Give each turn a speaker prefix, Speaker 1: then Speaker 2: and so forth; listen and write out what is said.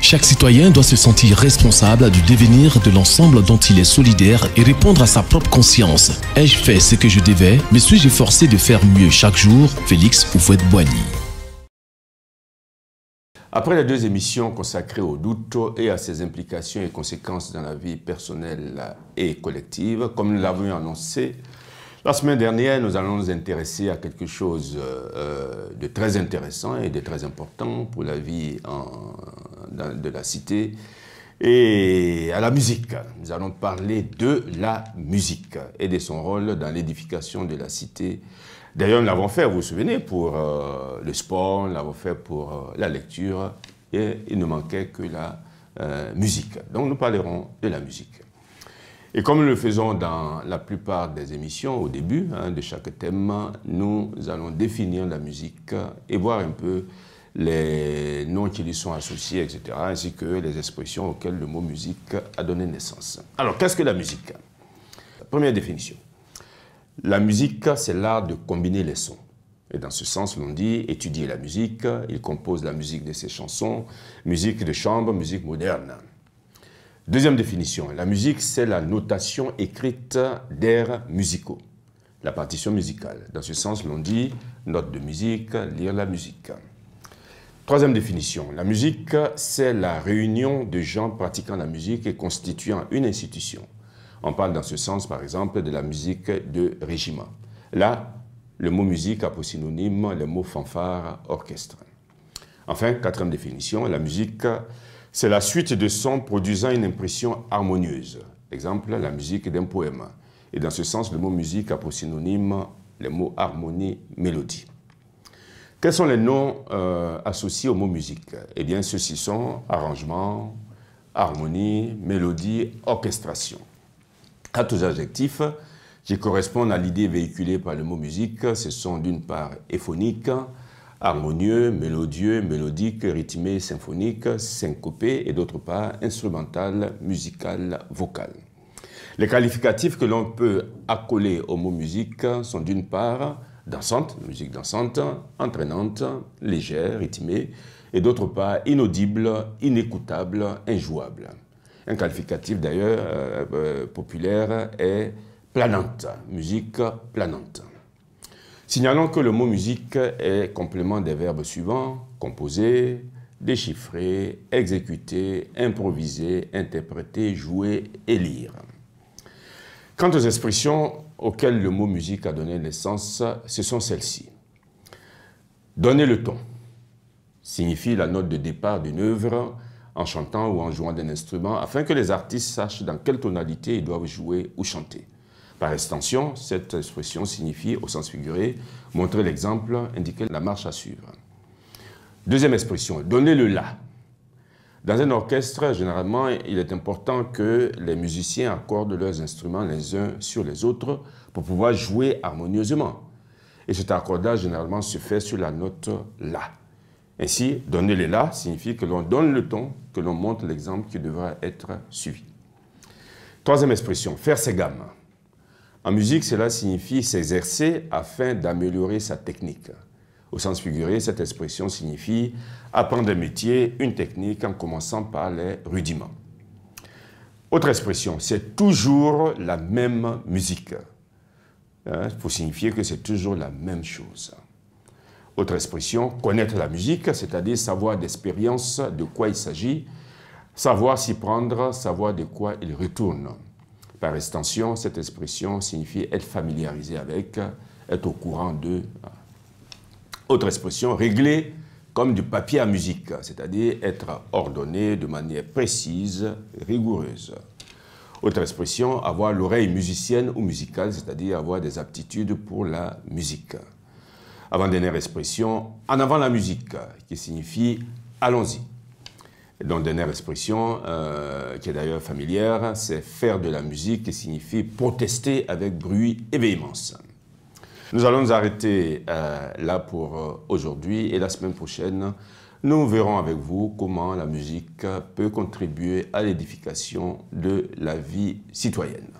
Speaker 1: Chaque citoyen doit se sentir responsable du devenir de l'ensemble dont il est solidaire et répondre à sa propre conscience. Ai-je fait ce que je devais? Me suis-je forcé de faire mieux chaque jour? Félix Houphouët-Boigny.
Speaker 2: Après les deux émissions consacrées au doute et à ses implications et conséquences dans la vie personnelle et collective, comme nous l'avions annoncé, la semaine dernière, nous allons nous intéresser à quelque chose de très intéressant et de très important pour la vie de la cité et à la musique. Nous allons parler de la musique et de son rôle dans l'édification de la cité. D'ailleurs, nous l'avons fait, vous vous souvenez, pour le sport, nous l'avons fait pour la lecture et il ne manquait que la musique. Donc nous parlerons de la musique. Et comme nous le faisons dans la plupart des émissions, au début de chaque thème, nous allons définir la musique et voir un peu les noms qui lui sont associés, etc., ainsi que les expressions auxquelles le mot musique a donné naissance. Alors, qu'est-ce que la musique? Première définition. La musique, c'est l'art de combiner les sons. Et dans ce sens, l'on dit étudier la musique, il compose la musique de ses chansons, musique de chambre, musique moderne. Deuxième définition, la musique, c'est la notation écrite d'airs musicaux, la partition musicale. Dans ce sens, l'on dit note de musique, lire la musique. Troisième définition, la musique, c'est la réunion de gens pratiquant la musique et constituant une institution. On parle dans ce sens, par exemple, de la musique de régiment. Là, le mot musique a pour synonyme le mot fanfare, orchestre. Enfin, quatrième définition, la musique, c'est la suite de sons produisant une impression harmonieuse. Exemple, la musique d'un poème. Et dans ce sens, le mot musique a pour synonyme les mots harmonie, mélodie. Quels sont les noms associés au mot musique? Eh bien, ceux-ci sont arrangement, harmonie, mélodie, orchestration. Quant aux adjectifs qui correspondent à l'idée véhiculée par le mot musique, ce sont d'une part euphonique, harmonieux, mélodieux, mélodique, rythmé, symphonique, syncopé et d'autre part instrumental, musical, vocal. Les qualificatifs que l'on peut accoler au mot musique sont d'une part dansante, musique dansante, entraînante, légère, rythmée et d'autre part inaudible, inécoutable, injouable. Un qualificatif d'ailleurs populaire est planante, musique planante. Signalons que le mot musique est complément des verbes suivants: composer, déchiffrer, exécuter, improviser, interpréter, jouer et lire. Quant aux expressions auxquelles le mot musique a donné naissance, ce sont celles-ci. Donner le ton signifie la note de départ d'une œuvre en chantant ou en jouant d'un instrument afin que les artistes sachent dans quelle tonalité ils doivent jouer ou chanter. Par extension, cette expression signifie, au sens figuré, montrer l'exemple, indiquer la marche à suivre. Deuxième expression, donner le la. Dans un orchestre, généralement, il est important que les musiciens accordent leurs instruments les uns sur les autres pour pouvoir jouer harmonieusement. Et cet accordage, généralement, se fait sur la note la. Ainsi, donner le la signifie que l'on donne le ton, que l'on montre l'exemple qui devra être suivi. Troisième expression, faire ses gammes. En musique, cela signifie s'exercer afin d'améliorer sa technique. Au sens figuré, cette expression signifie apprendre un métier, une technique, en commençant par les rudiments. Autre expression, c'est toujours la même musique. Pour signifier que c'est toujours la même chose. Autre expression, connaître la musique, c'est-à-dire savoir d'expérience de quoi il s'agit, savoir s'y prendre, savoir de quoi il retourne. Par extension, cette expression signifie être familiarisé avec, être au courant de. Autre expression, régler comme du papier à musique, c'est-à-dire être ordonné de manière précise, rigoureuse. Autre expression, avoir l'oreille musicienne ou musicale, c'est-à-dire avoir des aptitudes pour la musique. Avant-dernière expression, en avant la musique, qui signifie allons-y. Donc, dernière expression, qui est d'ailleurs familière, c'est faire de la musique, qui signifie protester avec bruit et véhémence. Nous allons nous arrêter là pour aujourd'hui et la semaine prochaine, nous verrons avec vous comment la musique peut contribuer à l'édification de la vie citoyenne.